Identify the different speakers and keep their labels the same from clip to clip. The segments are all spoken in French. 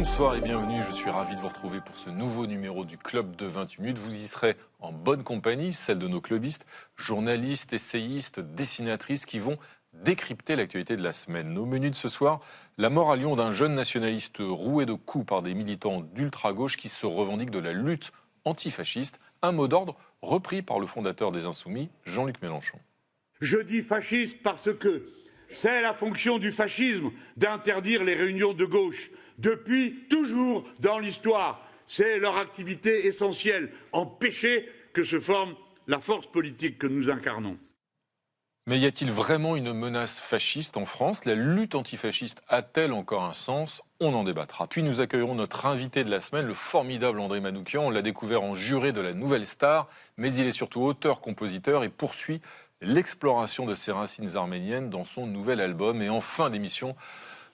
Speaker 1: Bonsoir et bienvenue, je suis ravi de vous retrouver pour ce nouveau numéro du Club de 28 minutes. Vous y serez en bonne compagnie, celle de nos clubistes, journalistes, essayistes, dessinatrices qui vont décrypter l'actualité de la semaine. Nos menus de ce soir, la mort à Lyon d'un jeune nationaliste roué de coups par des militants d'ultra-gauche qui se revendiquent de la lutte antifasciste. Un mot d'ordre repris par le fondateur des Insoumis, Jean-Luc Mélenchon.
Speaker 2: Je dis fasciste parce que c'est la fonction du fascisme d'interdire les réunions de gauche. Depuis toujours dans l'histoire, c'est leur activité essentielle, empêcher que se forme la force politique que nous incarnons.
Speaker 1: Mais y a-t-il vraiment une menace fasciste en France? La lutte antifasciste a-t-elle encore un sens? On en débattra. Puis nous accueillerons notre invité de la semaine, le formidable André Manoukian. On l'a découvert en juré de la Nouvelle Star, mais il est surtout auteur-compositeur et poursuit l'exploration de ses racines arméniennes dans son nouvel album. Et en fin d'émission,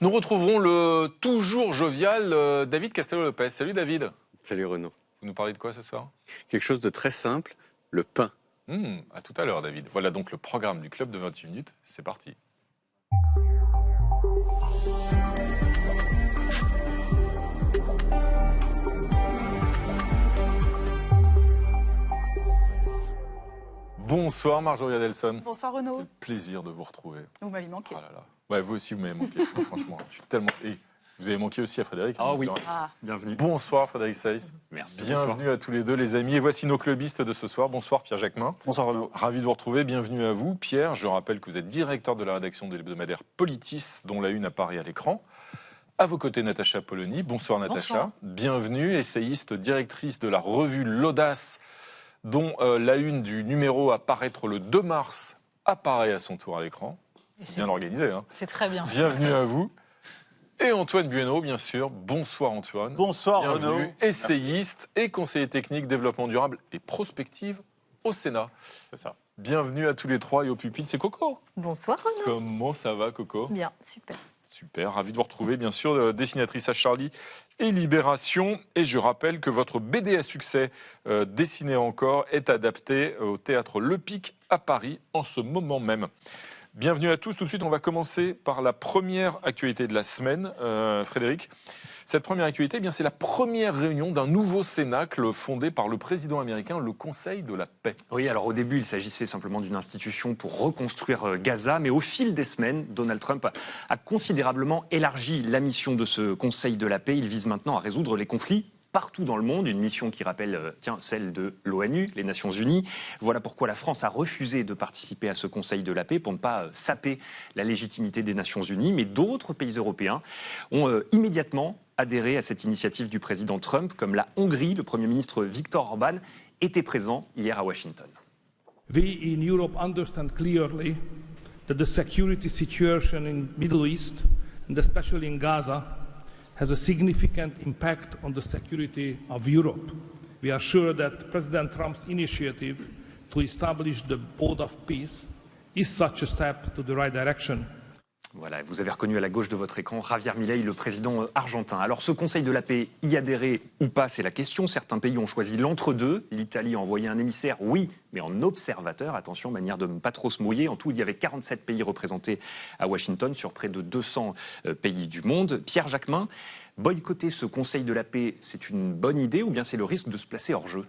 Speaker 1: nous retrouverons le toujours jovial David Castello-Lopez. Salut David.
Speaker 3: Salut Renaud.
Speaker 1: Vous nous parlez de quoi ce soir?
Speaker 3: Quelque chose de très simple, le pain.
Speaker 1: À tout à l'heure David. Voilà donc le programme du Club de 28 minutes. C'est parti. Bonsoir Marjorie Adelson.
Speaker 4: Bonsoir Renaud.
Speaker 1: Plaisir de vous retrouver.
Speaker 4: Vous m'avez manqué.
Speaker 1: Oh là là. Ouais, vous aussi vous m'avez manqué. Franchement, je suis tellement. Et vous avez manqué aussi à Frédéric.
Speaker 3: Ah oui.
Speaker 1: Bienvenue. Bonsoir Frédéric Saïs.
Speaker 3: Merci.
Speaker 1: Bienvenue à tous les deux les amis. Et voici nos clubistes de ce soir. Bonsoir Pierre Jacquemin.
Speaker 5: Bonsoir Renaud.
Speaker 1: Ravi de vous retrouver. Bienvenue à vous Pierre. Je rappelle que vous êtes directeur de la rédaction de l'hebdomadaire Politis, dont la une apparaît à l'écran. À vos côtés, Natacha Polony. Bonsoir Natacha.
Speaker 4: Bonsoir.
Speaker 1: Bienvenue, essayiste, directrice de la revue L'Audace, dont la une du numéro à paraître le 2 mars apparaît à son tour à l'écran. C'est bien organisé, hein.
Speaker 4: C'est très bien.
Speaker 1: Bienvenue à vous. Et Antoine Bueno, bien sûr. Bonsoir Antoine.
Speaker 5: Bonsoir
Speaker 1: Bienvenue,
Speaker 5: Renaud.
Speaker 1: essayiste et conseiller technique développement durable et prospective au Sénat.
Speaker 5: C'est ça.
Speaker 1: Bienvenue à tous les trois et au pupitre, c'est Coco.
Speaker 4: Bonsoir Renaud.
Speaker 1: Comment ça va Coco?
Speaker 4: Bien, super.
Speaker 1: Super, ravi de vous retrouver, bien sûr, dessinatrice à Charlie et Libération. Et je rappelle que votre BD à succès, Dessiner encore, est adapté au théâtre Le Pic à Paris en ce moment même. Bienvenue à tous. Tout de suite, on va commencer par la première actualité de la semaine. Frédéric, cette première actualité, eh bien, c'est la première réunion d'un nouveau cénacle fondé par le président américain, le Conseil de la paix.
Speaker 6: Oui, alors au début, il s'agissait simplement d'une institution pour reconstruire Gaza, mais au fil des semaines, Donald Trump a considérablement élargi la mission de ce Conseil de la paix. Il vise maintenant à résoudre les conflits partout dans le monde, une mission qui rappelle celle de l'ONU, les Nations Unies. Voilà pourquoi la France a refusé de participer à ce Conseil de la paix pour ne pas saper la légitimité des Nations Unies. Mais d'autres pays européens ont immédiatement adhéré à cette initiative du président Trump, comme la Hongrie. Le Premier ministre Viktor Orban était présent hier à Washington.
Speaker 7: We in Europe understand clearly that the security situation in Middle East, and especially in Gaza, has a significant impact on the security of Europe. We are sure that President Trump's initiative to establish the Board of Peace is such a step to the right direction.
Speaker 6: Voilà, vous avez reconnu à la gauche de votre écran Javier Milei, le président argentin. Alors ce Conseil de la paix, y adhérer ou pas, c'est la question. Certains pays ont choisi l'entre-deux. L'Italie a envoyé un émissaire, oui, mais en observateur. Attention, manière de ne pas trop se mouiller. En tout, il y avait 47 pays représentés à Washington sur près de 200 pays du monde. Pierre Jacquemin, boycotter ce Conseil de la paix, c'est une bonne idée ou bien c'est le risque de se placer hors jeu ?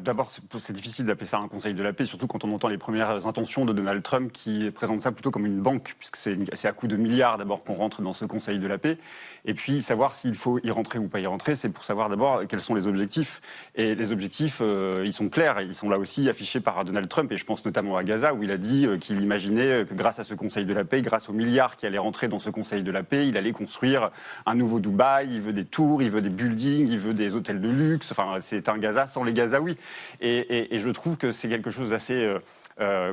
Speaker 5: D'abord, c'est difficile d'appeler ça un conseil de la paix, surtout quand on entend les premières intentions de Donald Trump qui présente ça plutôt comme une banque, puisque c'est à coup de milliards d'abord qu'on rentre dans ce conseil de la paix. Et puis, savoir s'il faut y rentrer ou pas y rentrer, c'est pour savoir d'abord quels sont les objectifs. Et les objectifs, ils sont clairs, ils sont là aussi affichés par Donald Trump, et je pense notamment à Gaza, où il a dit qu'il imaginait que grâce à ce conseil de la paix, grâce aux milliards qui allaient rentrer dans ce conseil de la paix, il allait construire un nouveau Dubaï, il veut des tours, il veut des buildings, il veut des hôtels de luxe, enfin, c'est un Gaza sans les Gazaouis. Et je trouve que c'est quelque chose d'assez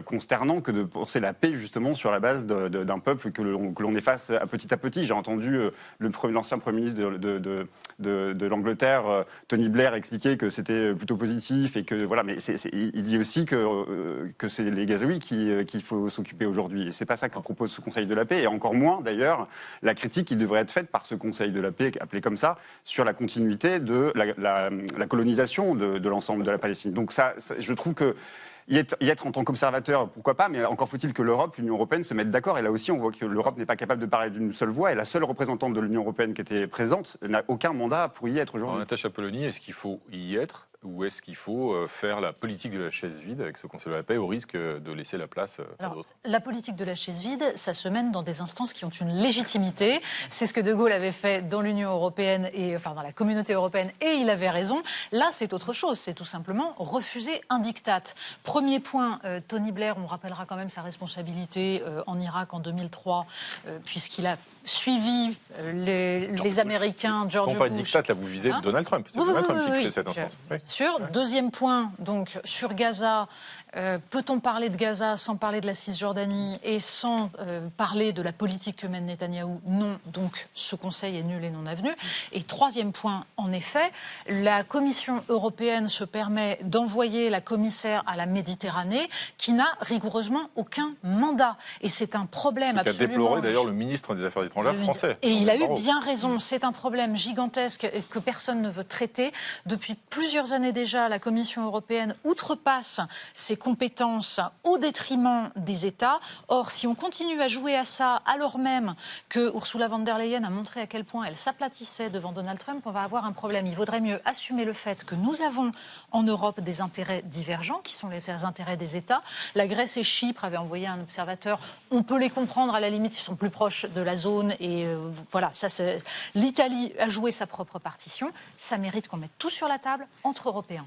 Speaker 5: consternant que de penser la paix justement sur la base d'un peuple que l'on efface à petit. J'ai entendu l'ancien Premier ministre de l'Angleterre, Tony Blair, expliquer que c'était plutôt positif et que voilà, mais il dit aussi que c'est les Gazaouis qu'il faut s'occuper aujourd'hui. Et c'est pas ça que propose ce Conseil de la paix, et encore moins d'ailleurs la critique qui devrait être faite par ce Conseil de la paix, appelé comme ça, sur la continuité de la colonisation de l'ensemble de la Palestine. Donc ça, je trouve que y être en tant qu'observateur, pourquoi pas, mais encore faut-il que l'Union européenne se mette d'accord. Et là aussi, on voit que l'Europe n'est pas capable de parler d'une seule voix. Et la seule représentante de l'Union européenne qui était présente n'a aucun mandat pour y être aujourd'hui.
Speaker 1: Natacha Polony, est-ce qu'il faut y être ou est-ce qu'il faut faire la politique de la chaise vide avec ce Conseil de la paix au risque de laisser la place à d'autres?
Speaker 4: La politique de la chaise vide, ça se mène dans des instances qui ont une légitimité. C'est ce que De Gaulle avait fait dans l'Union européenne, dans la communauté européenne, et il avait raison. Là, c'est autre chose. C'est tout simplement refuser un diktat. Premier point, Tony Blair, on rappellera quand même sa responsabilité en Irak en 2003, puisqu'il a suivi les Américains, George Bush.
Speaker 1: Pas de diktat, là vous visez Donald Trump. C'est Donald Trump qui crée cette instance.
Speaker 4: Deuxième point, donc sur Gaza, peut-on parler de Gaza sans parler de la Cisjordanie et sans parler de la politique que mène Netanyahou? Non, donc ce Conseil est nul et non avenu. Et troisième point, en effet, la Commission européenne se permet d'envoyer la commissaire à la Méditerranée qui n'a rigoureusement aucun mandat. Et c'est un problème absolument...
Speaker 1: Ce qu'a déploré d'ailleurs le ministre des Affaires étrangères français.
Speaker 4: Et il a eu bien raison. C'est un problème gigantesque que personne ne veut traiter. Depuis plusieurs années déjà, la Commission européenne outrepasse ses compétences au détriment des États. Or, si on continue à jouer à ça, alors même que Ursula von der Leyen a montré à quel point elle s'aplatissait devant Donald Trump, on va avoir un problème. Il vaudrait mieux assumer le fait que nous avons en Europe des intérêts divergents, qui sont les intérêts des États. La Grèce et Chypre avaient envoyé un observateur. On peut les comprendre, à la limite, ils sont plus proches de la zone. Et voilà, l'Italie a joué sa propre partition. Ça mérite qu'on mette tout sur la table entre Européens.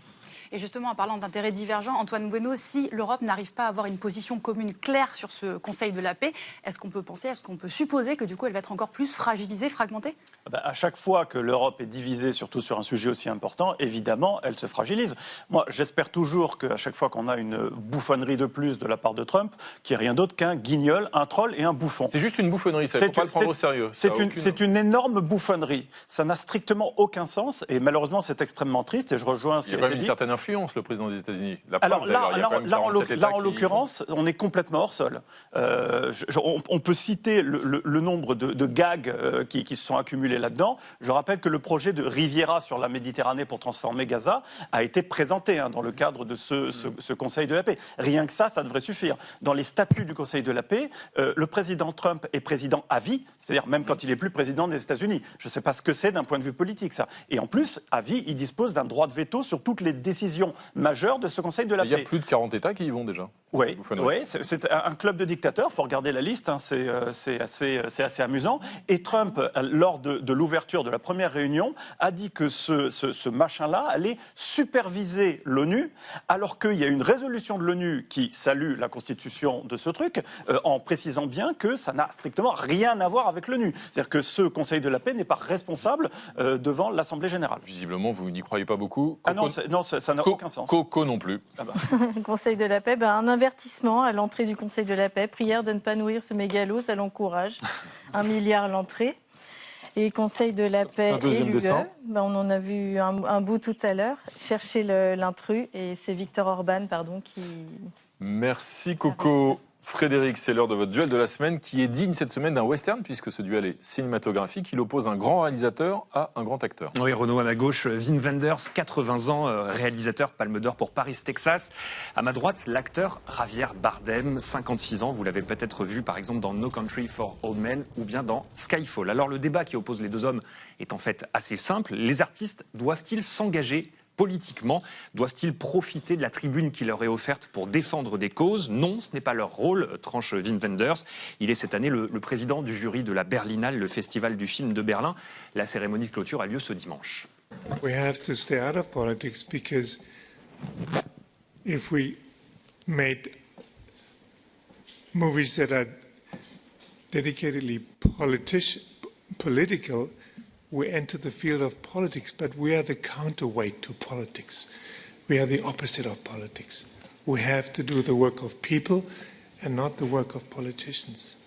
Speaker 8: Et justement, en parlant d'intérêts divergents, Antoine Bueno, si l'Europe n'arrive pas à avoir une position commune claire sur ce Conseil de la paix, est-ce qu'on peut supposer que du coup elle va être encore plus fragilisée, fragmentée ?
Speaker 9: À chaque fois que l'Europe est divisée, surtout sur un sujet aussi important, évidemment, elle se fragilise. Moi, j'espère toujours qu'à chaque fois qu'on a une bouffonnerie de plus de la part de Trump, qu'il n'y ait rien d'autre qu'un guignol, un troll et un bouffon.
Speaker 1: C'est juste une bouffonnerie, ça ne faut pas le prendre au sérieux.
Speaker 9: C'est une énorme bouffonnerie. Ça n'a strictement aucun sens et malheureusement, c'est extrêmement triste et je rejoins ce qui a été dit.
Speaker 1: Il y a quand même une certaine influence, le président des États-Unis.
Speaker 9: Alors là, en l'occurrence, on est complètement hors sol. On peut citer le nombre de gags qui se sont accumulés là-dedans. Je rappelle que le projet de Riviera sur la Méditerranée pour transformer Gaza a été présenté dans le cadre de ce Conseil de la paix. Rien que ça devrait suffire. Dans les statuts du Conseil de la paix, le président Trump est président à vie, c'est-à-dire même quand il n'est plus président des États-Unis. Je ne sais pas ce que c'est d'un point de vue politique, ça. Et en plus, à vie, il dispose d'un droit de veto sur toutes les décisions majeures de ce Conseil de la paix.
Speaker 1: Il y a plus de 40 États qui y vont déjà.
Speaker 9: Oui, c'est un club de dictateurs. Il faut regarder la liste, c'est assez amusant. Et Trump, lors de l'ouverture de la première réunion, a dit que ce machin-là allait superviser l'ONU, alors qu'il y a une résolution de l'ONU qui salue la constitution de ce truc, en précisant bien que ça n'a strictement rien à voir avec l'ONU. C'est-à-dire que ce Conseil de la paix n'est pas responsable devant l'Assemblée générale.
Speaker 1: Visiblement, vous n'y croyez pas beaucoup.
Speaker 9: Non, ça n'a aucun sens.
Speaker 1: Coco non plus.
Speaker 10: Conseil de la paix, un avertissement à l'entrée du Conseil de la paix. Prière de ne pas nourrir ce mégalo, ça l'encourage. 1 milliard l'entrée. Et Conseil de la paix et l'UE, on en a vu un bout tout à l'heure. Chercher l'intrus, et c'est Viktor Orban, qui...
Speaker 1: Merci Coco. Frédéric, c'est l'heure de votre duel de la semaine qui est digne cette semaine d'un western puisque ce duel est cinématographique. Il oppose un grand réalisateur à un grand acteur.
Speaker 6: Oui, Renaud à ma gauche, Wim Wenders, 80 ans, réalisateur Palme d'Or pour Paris, Texas. À ma droite, l'acteur Javier Bardem, 56 ans. Vous l'avez peut-être vu par exemple dans No Country for Old Men ou bien dans Skyfall. Alors le débat qui oppose les deux hommes est en fait assez simple. Les artistes doivent-ils s'engager politiquement? Doivent-ils profiter de la tribune qui leur est offerte pour défendre des causes? Non, ce n'est pas leur rôle, tranche Wim Wenders. Il est cette année le président du jury de la Berlinale, le festival du film de Berlin. La cérémonie de clôture a lieu ce dimanche.
Speaker 11: We have to stay out of politics because if we made movies that are dedicatedly political, we enter the field of politics, but we are the counterweight to politics. We are the opposite of politics. We have to do the work of people and not the work of politicians.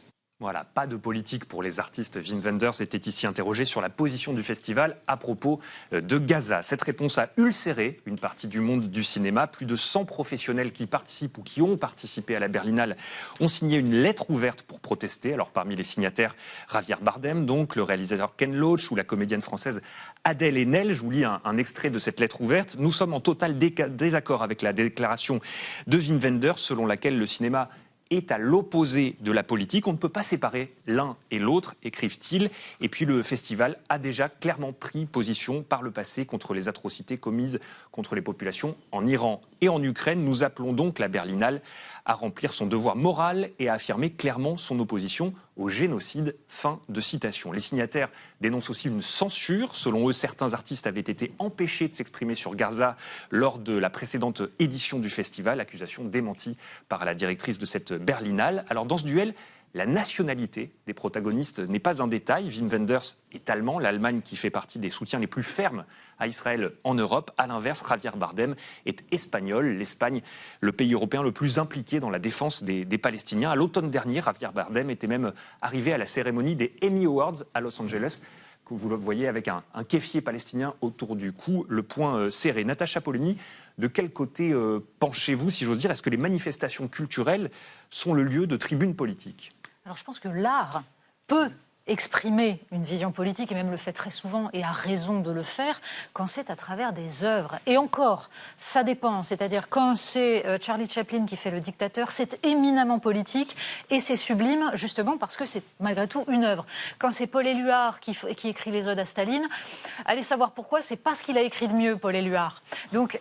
Speaker 6: Voilà, pas de politique pour les artistes. Wim Wenders était ici interrogé sur la position du festival à propos de Gaza. Cette réponse a ulcéré une partie du monde du cinéma. Plus de 100 professionnels qui participent ou qui ont participé à la Berlinale ont signé une lettre ouverte pour protester. Alors parmi les signataires, Javier Bardem, donc le réalisateur Ken Loach ou la comédienne française Adèle Haenel. Je vous lis un extrait de cette lettre ouverte. Nous sommes en total désaccord avec la déclaration de Wim Wenders selon laquelle le cinéma est à l'opposé de la politique. On ne peut pas séparer l'un et l'autre, écrivent-ils. Et puis le festival a déjà clairement pris position par le passé contre les atrocités commises contre les populations en Iran et en Ukraine. Nous appelons donc la Berlinale à remplir son devoir moral et à affirmer clairement son opposition au génocide. Fin de citation. Les signataires dénoncent aussi une censure. Selon eux, certains artistes avaient été empêchés de s'exprimer sur Gaza lors de la précédente édition du festival, accusation démentie par la directrice de cette Berlinale. Alors dans ce duel, la nationalité des protagonistes n'est pas un détail. Wim Wenders est allemand, l'Allemagne qui fait partie des soutiens les plus fermes à Israël en Europe. À l'inverse, Javier Bardem est espagnol. L'Espagne, le pays européen le plus impliqué dans la défense des Palestiniens. À l'automne dernier, Javier Bardem était même arrivé à la cérémonie des Emmy Awards à Los Angeles, que vous le voyez avec un kéfier palestinien autour du cou, le poing serré. Natacha Polony, de quel côté penchez-vous, si j'ose dire? Est-ce que les manifestations culturelles sont le lieu de tribunes politiques?
Speaker 4: Alors je pense que l'art peut exprimer une vision politique, et même le fait très souvent, et a raison de le faire, quand c'est à travers des œuvres. Et encore, ça dépend. C'est-à-dire, quand c'est Charlie Chaplin qui fait Le Dictateur, c'est éminemment politique, et c'est sublime, justement, parce que c'est malgré tout une œuvre. Quand c'est Paul Éluard qui écrit les odes à Staline, allez savoir pourquoi, c'est pas ce qu'il a écrit de mieux, Paul Éluard. Donc,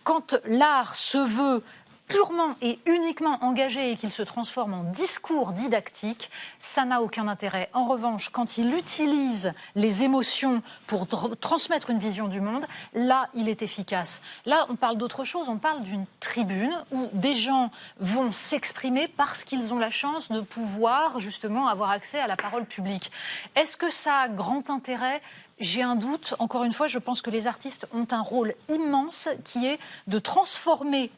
Speaker 4: quand l'art se veut purement et uniquement engagé et qu'il se transforme en discours didactique, ça n'a aucun intérêt. En revanche, quand il utilise les émotions pour transmettre une vision du monde, là, il est efficace. Là, on parle d'autre chose, on parle d'une tribune où des gens vont s'exprimer parce qu'ils ont la chance de pouvoir, justement, avoir accès à la parole publique. Est-ce que ça a grand intérêt ? J'ai un doute. Encore une fois, je pense que les artistes ont un rôle immense qui est de transformer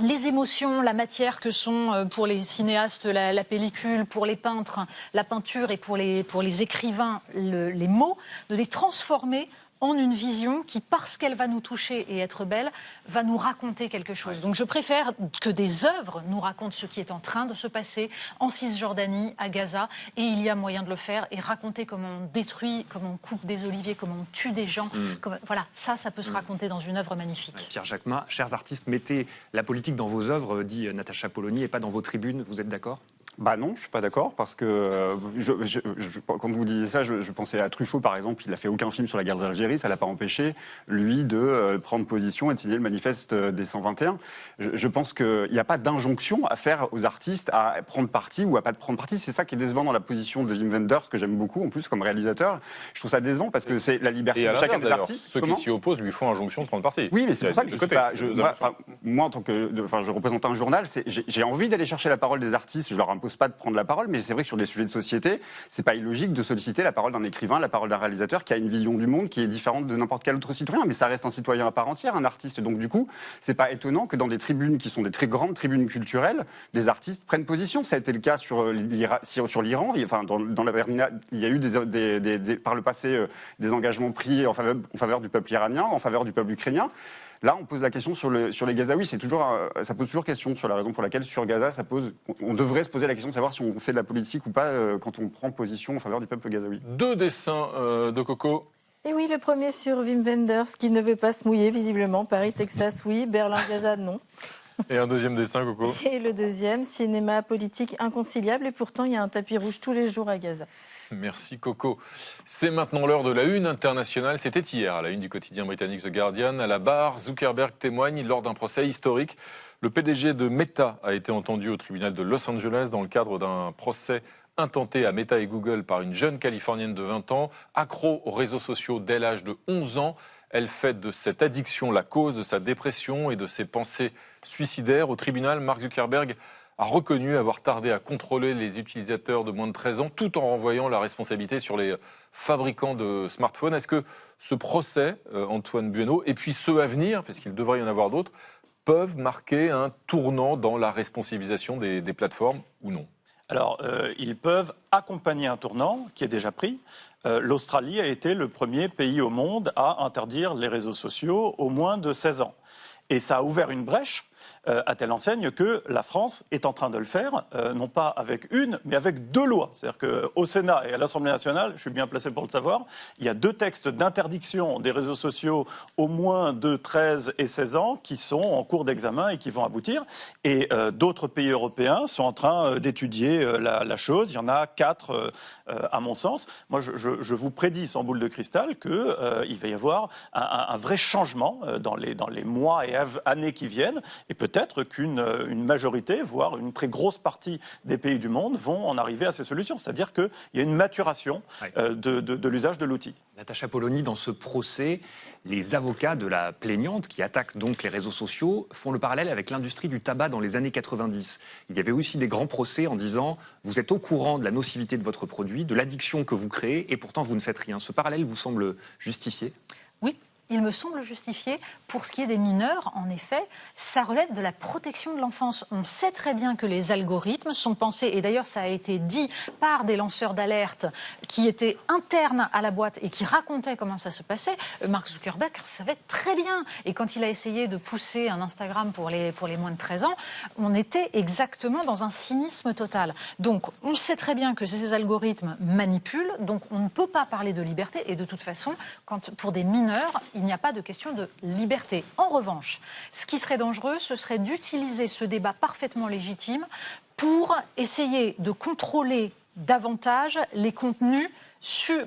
Speaker 4: les émotions, la matière que sont pour les cinéastes la pellicule, pour les peintres la peinture et pour les écrivains les mots, de les transformer en une vision qui, parce qu'elle va nous toucher et être belle, va nous raconter quelque chose. Donc je préfère que des œuvres nous racontent ce qui est en train de se passer en Cisjordanie, à Gaza, et il y a moyen de le faire, et raconter comment on détruit, comment on coupe des oliviers, comment on tue des gens. Voilà, ça peut se raconter dans une œuvre magnifique.
Speaker 6: Pierre Jacquemin, chers artistes, mettez la politique dans vos œuvres, dit Natacha Polony, et pas dans vos tribunes. Vous êtes d'accord ?
Speaker 5: Bah non, je suis pas d'accord, parce que quand vous disiez ça, je pensais à Truffaut, par exemple. Il n'a fait aucun film sur la guerre d'Algérie, ça l'a pas empêché, lui, de prendre position et de signer le manifeste des 121. Je pense qu'il n'y a pas d'injonction à faire aux artistes à prendre parti ou à pas prendre parti. C'est ça qui est décevant dans la position de Wim Wenders, que j'aime beaucoup, en plus, comme réalisateur. Je trouve ça décevant parce que c'est la liberté de chacun des artistes.
Speaker 1: Ceux qui s'y opposent lui font injonction de prendre parti.
Speaker 5: Oui, mais c'est pour ça que je suis pas... Moi, en tant que... je représente un journal, j'ai envie d'aller chercher la parole des artistes, je leur impose pas de prendre la parole, mais c'est vrai que sur des sujets de société, c'est pas illogique de solliciter la parole d'un écrivain, la parole d'un réalisateur qui a une vision du monde qui est différente de n'importe quel autre citoyen, mais ça reste un citoyen à part entière, un artiste. Donc du coup, c'est pas étonnant que dans des tribunes qui sont des très grandes tribunes culturelles, des artistes prennent position. Ça a été le cas sur l'Iran. Enfin, dans la Berlinale, il y a eu par le passé des engagements pris en faveur du peuple iranien, en faveur du peuple ukrainien. Là, on pose la question sur les Gazaouis. Ça pose toujours question sur la raison pour laquelle, sur Gaza, on devrait se poser la question de savoir si on fait de la politique ou pas quand on prend position en faveur du peuple gazaoui.
Speaker 1: 2 dessins de Coco.
Speaker 10: Et oui, le premier sur Wim Wenders, qui ne veut pas se mouiller, visiblement. Paris, Texas, oui. Berlin, Gaza, non.
Speaker 1: Et un deuxième dessin, Coco.
Speaker 10: Et le deuxième, cinéma politique inconciliable. Et pourtant, il y a un tapis rouge tous les jours à Gaza.
Speaker 1: Merci Coco. C'est maintenant l'heure de la une internationale. C'était hier à la une du quotidien britannique The Guardian. À la barre, Zuckerberg témoigne lors d'un procès historique. Le PDG de Meta a été entendu au tribunal de Los Angeles dans le cadre d'un procès intenté à Meta et Google par une jeune Californienne de 20 ans, accro aux réseaux sociaux dès l'âge de 11 ans. Elle fait de cette addiction la cause de sa dépression et de ses pensées suicidaires. Au tribunal, Mark Zuckerberg a reconnu avoir tardé à contrôler les utilisateurs de moins de 13 ans, tout en renvoyant la responsabilité sur les fabricants de smartphones. Est-ce que ce procès, Antoine Bueno, et puis ceux à venir, parce qu'il devrait y en avoir d'autres, peuvent marquer un tournant dans la responsabilisation des plateformes ou non ?
Speaker 9: Alors, ils peuvent accompagner un tournant qui est déjà pris. L'Australie a été le premier pays au monde à interdire les réseaux sociaux aux moins de 16 ans. Et ça a ouvert une brèche à telle enseigne que la France est en train de le faire, non pas avec une, mais avec 2 lois. C'est-à-dire qu'au Sénat et à l'Assemblée nationale, je suis bien placé pour le savoir, il y a 2 textes d'interdiction des réseaux sociaux aux moins de 13 et 16 ans qui sont en cours d'examen et qui vont aboutir. Et d'autres pays européens sont en train d'étudier la chose. Il y en a 4, à mon sens. Moi, je vous prédis, sans boule de cristal, qu'il va y avoir un vrai changement dans les mois et années qui viennent. Et peut-être qu'une majorité, voire une très grosse partie des pays du monde vont en arriver à ces solutions. C'est-à-dire qu'il y a une maturation de l'usage de l'outil.
Speaker 6: Natacha Polony, dans ce procès, les avocats de la plaignante, qui attaquent donc les réseaux sociaux, font le parallèle avec l'industrie du tabac dans les années 90. Il y avait aussi des grands procès en disant « Vous êtes au courant de la nocivité de votre produit, de l'addiction que vous créez, et pourtant vous ne faites rien ». Ce parallèle vous semble justifié ?
Speaker 4: Oui. Il me semble justifié. Pour ce qui est des mineurs, en effet, ça relève de la protection de l'enfance. On sait très bien que les algorithmes sont pensés, et d'ailleurs ça a été dit par des lanceurs d'alerte qui étaient internes à la boîte et qui racontaient comment ça se passait. Mark Zuckerberg savait très bien. Et quand il a essayé de pousser un Instagram pour les moins de 13 ans, on était exactement dans un cynisme total. Donc on sait très bien que ces algorithmes manipulent, donc on ne peut pas parler de liberté. Et de toute façon, pour des mineurs, il n'y a pas de question de liberté. En revanche, ce qui serait dangereux, ce serait d'utiliser ce débat parfaitement légitime pour essayer de contrôler davantage les contenus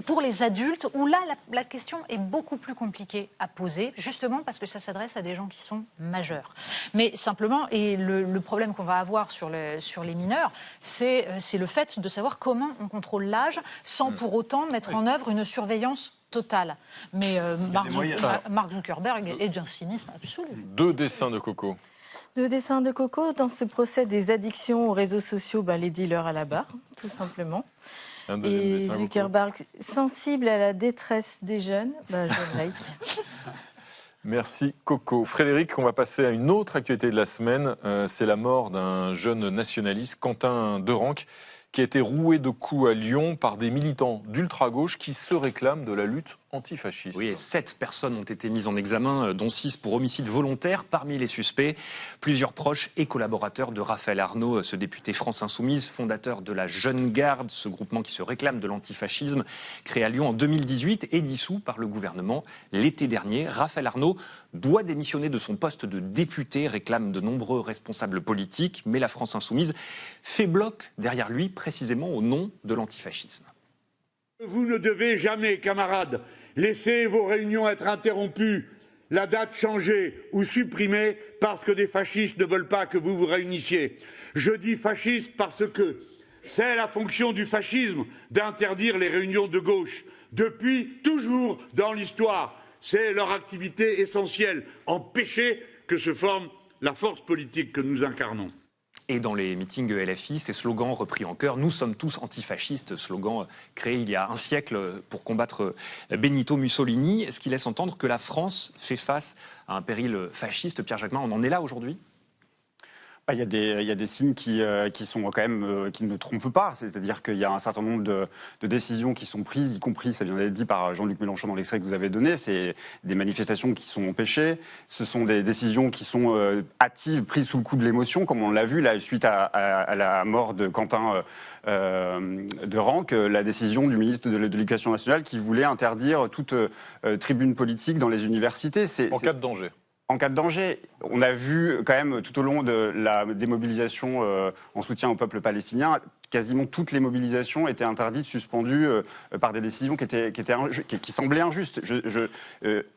Speaker 4: pour les adultes, où là, la question est beaucoup plus compliquée à poser, justement parce que ça s'adresse à des gens qui sont majeurs. Mais simplement, et le problème qu'on va avoir sur les mineurs, c'est le fait de savoir comment on contrôle l'âge sans pour autant mettre en œuvre une surveillance totale. Mais Mark Zuckerberg est d'un cynisme absolu.
Speaker 1: 2 dessins de Coco.
Speaker 10: 2 dessins de Coco. Dans ce procès des addictions aux réseaux sociaux, les dealers à la barre, tout simplement. Et Zuckerberg, sensible à la détresse des jeunes, je like.
Speaker 1: Merci Coco. Frédéric, on va passer à une autre actualité de la semaine. C'est la mort d'un jeune nationaliste, Quentin Derenque, qui a été roué de coups à Lyon par des militants d'ultra-gauche qui se réclament de la lutte antifasciste.
Speaker 6: Oui, et 7 personnes ont été mises en examen, dont 6 pour homicide volontaire. Parmi les suspects, plusieurs proches et collaborateurs de Raphaël Arnaud, ce député France Insoumise, fondateur de la Jeune Garde, ce groupement qui se réclame de l'antifascisme, créé à Lyon en 2018 et dissous par le gouvernement l'été dernier. Raphaël Arnaud doit démissionner de son poste de député, réclame de nombreux responsables politiques, mais la France Insoumise fait bloc derrière lui, précisément au nom de l'antifascisme.
Speaker 2: Vous ne devez jamais, camarades, laisser vos réunions être interrompues, la date changée ou supprimée parce que des fascistes ne veulent pas que vous vous réunissiez. Je dis fasciste parce que c'est la fonction du fascisme d'interdire les réunions de gauche. Depuis toujours dans l'histoire, c'est leur activité essentielle, empêcher que se forme la force politique que nous incarnons.
Speaker 6: Et dans les meetings LFI, ces slogans repris en chœur, « Nous sommes tous antifascistes », slogan créé il y a un siècle pour combattre Benito Mussolini, ce qui laisse entendre que la France fait face à un péril fasciste. Pierre Jacquemin, on en est là aujourd'hui ?
Speaker 5: Il y a des signes qui sont quand même qui ne trompent pas, c'est-à-dire qu'il y a un certain nombre de décisions qui sont prises, y compris, ça vient d'être dit par Jean-Luc Mélenchon dans l'extrait que vous avez donné, c'est des manifestations qui sont empêchées, ce sont des décisions qui sont hâtives, prises sous le coup de l'émotion, comme on l'a vu là, suite à la mort de Quentin Derenque, la décision du ministre de l'Éducation nationale qui voulait interdire toute tribune politique dans les universités.
Speaker 1: En cas de danger.
Speaker 5: En cas de danger, on a vu quand même tout au long de la démobilisation en soutien au peuple palestinien, quasiment toutes les mobilisations étaient interdites, suspendues par des décisions qui semblaient injustes.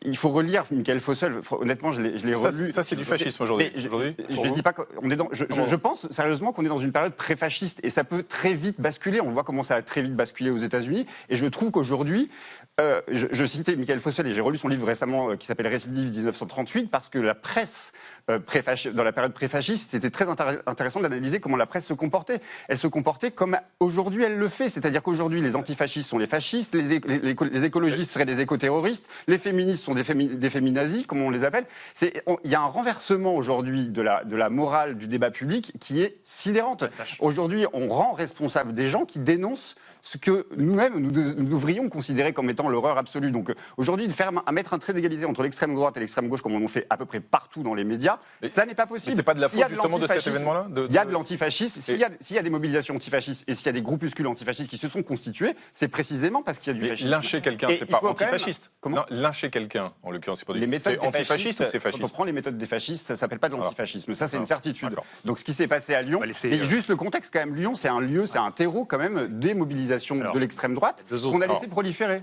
Speaker 5: Il faut relire Michael Fossel. Honnêtement, je l'ai relu.
Speaker 1: Ça, c'est du fascisme aujourd'hui.
Speaker 5: Je dis pas qu'on est dans. Je pense sérieusement qu'on est dans une période pré-fasciste et ça peut très vite basculer. On voit comment ça a très vite basculé aux États-Unis. Et je trouve qu'aujourd'hui, je citais Michael Fossel et j'ai relu son livre récemment qui s'appelle Récidive 1938 parce que la presse dans la période pré-fasciste, c'était très intéressant d'analyser comment la presse se comportait. Elle se comportait comporter comme aujourd'hui elle le fait. C'est-à-dire qu'aujourd'hui, les antifascistes sont les fascistes, les écologistes seraient des écoterroristes, les féministes sont des féminazis, comme on les appelle. Il y a un renversement aujourd'hui de la morale du débat public qui est sidérante. Aujourd'hui, on rend responsable des gens qui dénoncent ce que nous-mêmes, nous devrions considérer comme étant l'horreur absolue. Donc aujourd'hui, à mettre un trait d'égalité entre l'extrême droite et l'extrême gauche, comme on en fait à peu près partout dans les médias, ça n'est pas possible.
Speaker 1: C'est pas de la faute justement de cet événement-là.
Speaker 5: Il y a de l'antifascisme. S'il y a des mobilisations antifascistes et s'il y a des groupuscules antifascistes qui se sont constitués, c'est précisément parce qu'il y a du fascisme.
Speaker 1: Lyncher quelqu'un, c'est pas antifasciste. Non, lyncher quelqu'un, en l'occurrence, c'est pas du c'est antifasciste ou c'est fasciste?
Speaker 5: Quand on prend les méthodes des fascistes, ça s'appelle pas de l'antifascisme. Ça, c'est une certitude. Donc ce qui s'est passé à Lyon, et juste le contexte quand même, Lyon, c'est un lieu, c'est un terreau quand même des mobilisations de l'extrême droite qu'on a laissé proliférer.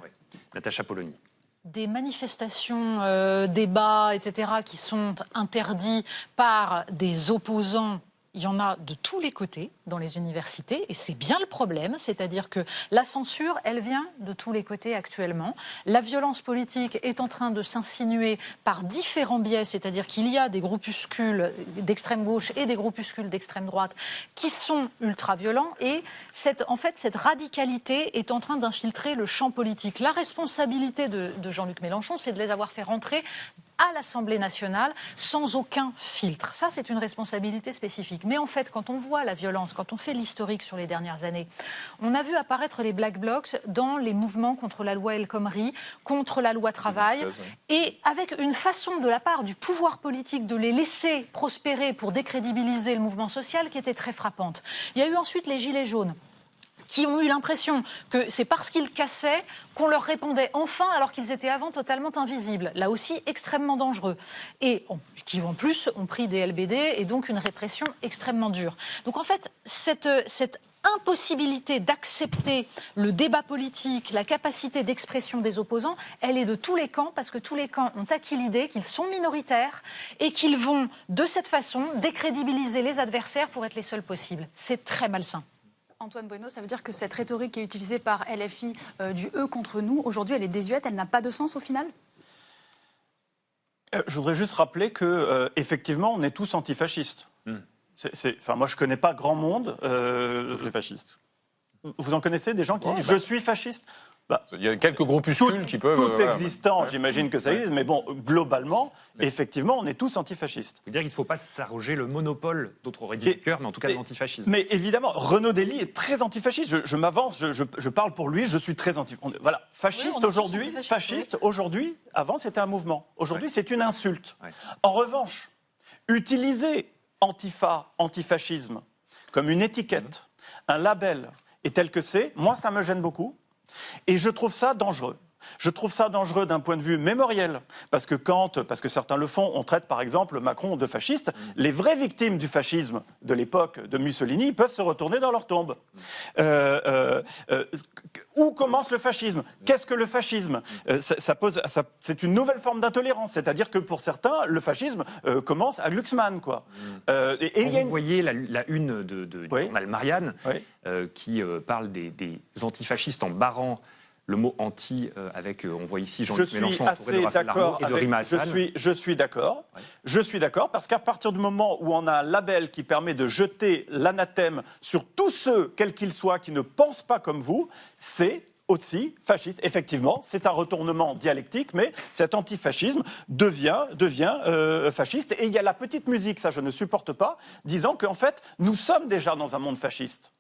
Speaker 6: Natacha Polony.
Speaker 4: Des manifestations, débats, etc., qui sont interdits par des opposants. Il y en a de tous les côtés dans les universités et c'est bien le problème, c'est-à-dire que la censure, elle vient de tous les côtés actuellement. La violence politique est en train de s'insinuer par différents biais, c'est-à-dire qu'il y a des groupuscules d'extrême gauche et des groupuscules d'extrême droite qui sont ultra-violents et cette radicalité est en train d'infiltrer le champ politique. La responsabilité de Jean-Luc Mélenchon, c'est de les avoir fait rentrer à l'Assemblée nationale sans aucun filtre. Ça, c'est une responsabilité spécifique. Mais en fait, quand on voit la violence, quand on fait l'historique sur les dernières années, on a vu apparaître les Black Blocs dans les mouvements contre la loi El Khomri, contre la loi Travail, et avec une façon de la part du pouvoir politique de les laisser prospérer pour décrédibiliser le mouvement social qui était très frappante. Il y a eu ensuite les Gilets jaunes, qui ont eu l'impression que c'est parce qu'ils cassaient qu'on leur répondait enfin alors qu'ils étaient avant totalement invisibles. Là aussi, extrêmement dangereux. Et qui en plus ont pris des LBD et donc une répression extrêmement dure. Donc en fait, cette impossibilité d'accepter le débat politique, la capacité d'expression des opposants, elle est de tous les camps parce que tous les camps ont acquis l'idée qu'ils sont minoritaires et qu'ils vont de cette façon décrédibiliser les adversaires pour être les seuls possibles. C'est très malsain.
Speaker 8: Antoine Bueno, ça veut dire que cette rhétorique qui est utilisée par LFI du « eux contre nous », aujourd'hui, elle est désuète, elle n'a pas de sens au final ?
Speaker 9: Je voudrais juste rappeler que effectivement, on est tous antifascistes. Moi, je ne connais pas grand monde.
Speaker 5: Les fascistes.
Speaker 9: Vous en connaissez des gens qui disent « je suis fasciste » ?
Speaker 1: Il y a quelques groupuscules qui peuvent...
Speaker 9: Tout existant, j'imagine que ça existe, mais bon, globalement, effectivement, on est tous antifascistes.
Speaker 6: Vous dire qu'il ne faut pas s'arroger le monopole, d'autres auraient dit du cœur, mais en tout cas de l'antifascisme.
Speaker 9: Mais évidemment, Renaud Dely est très antifasciste. Je m'avance, je parle pour lui, je suis très antifasciste. Voilà, fasciste aujourd'hui, avant c'était un mouvement. Aujourd'hui, c'est une insulte. En revanche, utiliser antifascisme comme une étiquette, un label, et tel que c'est, moi, ça me gêne beaucoup. Et je trouve ça dangereux. Je trouve ça dangereux d'un point de vue mémoriel, parce que certains le font, on traite par exemple Macron de fasciste. Les vraies victimes du fascisme de l'époque de Mussolini peuvent se retourner dans leur tombe. Où commence le fascisme ? Qu'est-ce que le fascisme ? C'est une nouvelle forme d'intolérance, c'est-à-dire que pour certains, le fascisme commence à Glucksmann, quoi.
Speaker 6: Vous voyez la une du journal Marianne, qui parle des antifascistes en barrant le mot anti avec, on voit ici Jean-Luc Mélenchon entouré de Raphaël Larnaut et de Rima Hassan.
Speaker 9: Je suis d'accord. Je suis d'accord parce qu'à partir du moment où on a un label qui permet de jeter l'anathème sur tous ceux, quels qu'ils soient, qui ne pensent pas comme vous, c'est aussi fasciste. Effectivement, c'est un retournement dialectique, mais cet antifascisme devient fasciste. Et il y a la petite musique, ça je ne supporte pas, disant qu'en fait, nous sommes déjà dans un monde fasciste.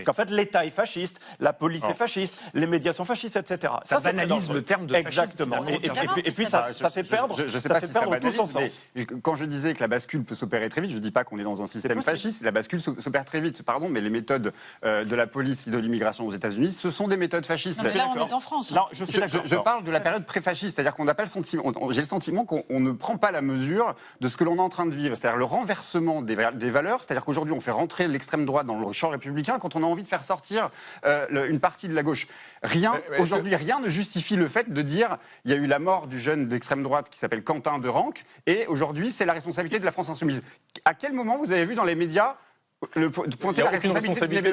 Speaker 9: Qu'en fait, l'État est fasciste, la police est fasciste, les médias sont fascistes, etc.
Speaker 6: Ça banalise le terme de fascisme.
Speaker 9: Exactement. Et puis ça fait perdre, tout son sens.
Speaker 5: Quand je disais que la bascule peut s'opérer très vite, je ne dis pas qu'on est dans un système fasciste. La bascule s'opère très vite, mais les méthodes de la police et de l'immigration aux États-Unis, ce sont des méthodes fascistes.
Speaker 4: Non, mais là, on est en France.
Speaker 5: Non, je parle de la période pré-fasciste, c'est-à-dire qu'on n'a pas le sentiment, j'ai le sentiment qu'on ne prend pas la mesure de ce que l'on est en train de vivre, c'est-à-dire le renversement des valeurs, c'est-à-dire qu'aujourd'hui on fait rentrer l'extrême droite dans le champ républicain quand on a envie de faire sortir une partie de la gauche. Aujourd'hui, rien ne justifie le fait de dire il y a eu la mort du jeune d'extrême droite qui s'appelle Quentin de Ranc et aujourd'hui c'est la responsabilité de la France insoumise. À quel moment vous avez vu dans les médias
Speaker 1: Il n'y a aucune responsabilité,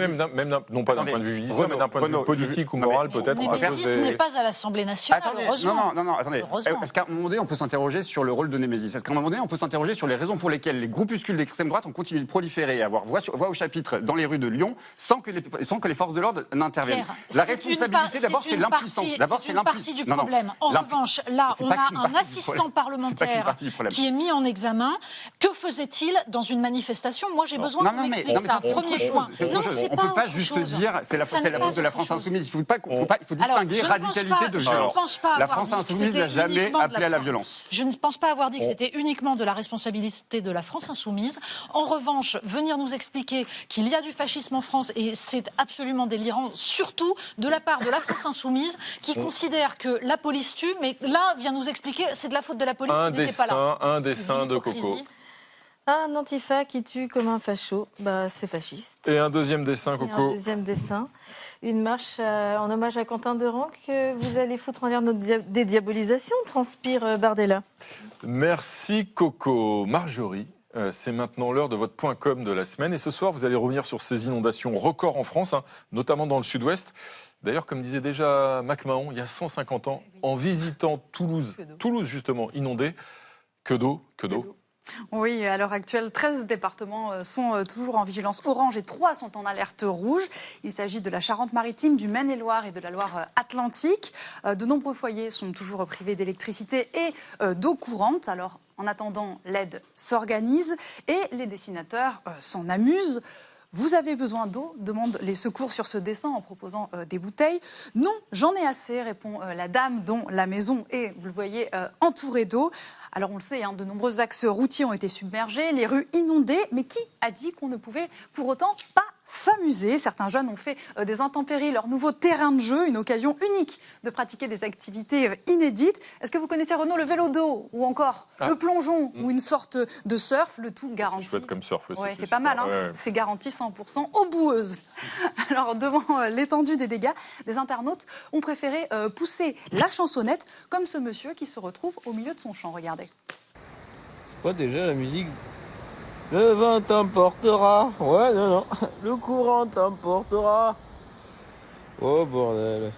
Speaker 1: non pas d'un point de vue judiciaire, mais d'un point de vue politique ou moral, peut-être.
Speaker 4: Némésis n'est pas à l'Assemblée nationale, heureusement.
Speaker 5: Non, attendez. Est-ce qu'à un moment donné, on peut s'interroger sur le rôle de Némésis? Est-ce qu'à un moment donné, on peut s'interroger sur les raisons pour lesquelles les groupuscules d'extrême droite ont continué de proliférer et avoir voix au chapitre dans les rues de Lyon sans que les forces de l'ordre n'interviennent? La responsabilité, d'abord, c'est l'impuissance.
Speaker 4: C'est une partie du problème. En revanche, là, on a un assistant parlementaire qui est mis en examen. Que faisait-il dans une manifestation? Moi, j'ai besoin qu'on m'explique ça. Premier point.
Speaker 5: Non, on ne peut pas juste dire c'est la faute de la France insoumise. Il faut distinguer radicalité de violence. La France insoumise n'a jamais appelé à la violence.
Speaker 4: Je ne pense pas avoir dit que c'était uniquement de la responsabilité de la France insoumise. En revanche, venir nous expliquer qu'il y a du fascisme en France, et c'est absolument délirant, surtout de la part de la France insoumise, qui considère que la police tue, mais là, vient nous expliquer c'est de la faute de la police qui n'était pas là.
Speaker 1: Un dessin de Coco.
Speaker 10: Un antifa qui tue comme un facho, c'est fasciste.
Speaker 1: Et un deuxième dessin, Coco.
Speaker 10: Un deuxième dessin. Une marche en hommage à Quentin Durand que vous allez foutre en l'air notre dédiabolisation, transpire Bardella.
Speaker 1: Merci, Coco. Marjorie, c'est maintenant l'heure de votre point com de la semaine. Et ce soir, vous allez revenir sur ces inondations records en France, notamment dans le sud-ouest. D'ailleurs, comme disait déjà Mac Mahon, il y a 150 ans, en visitant Toulouse justement, inondée, que d'eau.
Speaker 8: Oui, à l'heure actuelle, 13 départements sont toujours en vigilance orange et 3 sont en alerte rouge. Il s'agit de la Charente-Maritime, du Maine-et-Loire et de la Loire-Atlantique. De nombreux foyers sont toujours privés d'électricité et d'eau courante. Alors, en attendant, l'aide s'organise et les dessinateurs s'en amusent. Vous avez besoin d'eau, demandent les secours sur ce dessin en proposant des bouteilles. Non, j'en ai assez, répond la dame dont la maison est, vous le voyez, entourée d'eau. Alors on le sait, de nombreux axes routiers ont été submergés, les rues inondées, mais qui a dit qu'on ne pouvait pour autant pas s'amuser? Certains jeunes ont fait des intempéries leur nouveau terrain de jeu, une occasion unique de pratiquer des activités inédites. Est-ce que vous connaissez, Renaud, le vélo d'eau ou encore le plongeon ou une sorte de surf? Le tout garanti.
Speaker 1: C'est chouette comme surf aussi.
Speaker 8: Ouais, c'est pas mal, C'est garanti 100% aux boueuses. Alors devant l'étendue des dégâts, des internautes ont préféré pousser la chansonnette comme ce monsieur qui se retrouve au milieu de son champ. Regardez.
Speaker 12: C'est quoi déjà la musique? Le vent t'emportera. Ouais, non. Le courant t'emportera. Oh, bordel.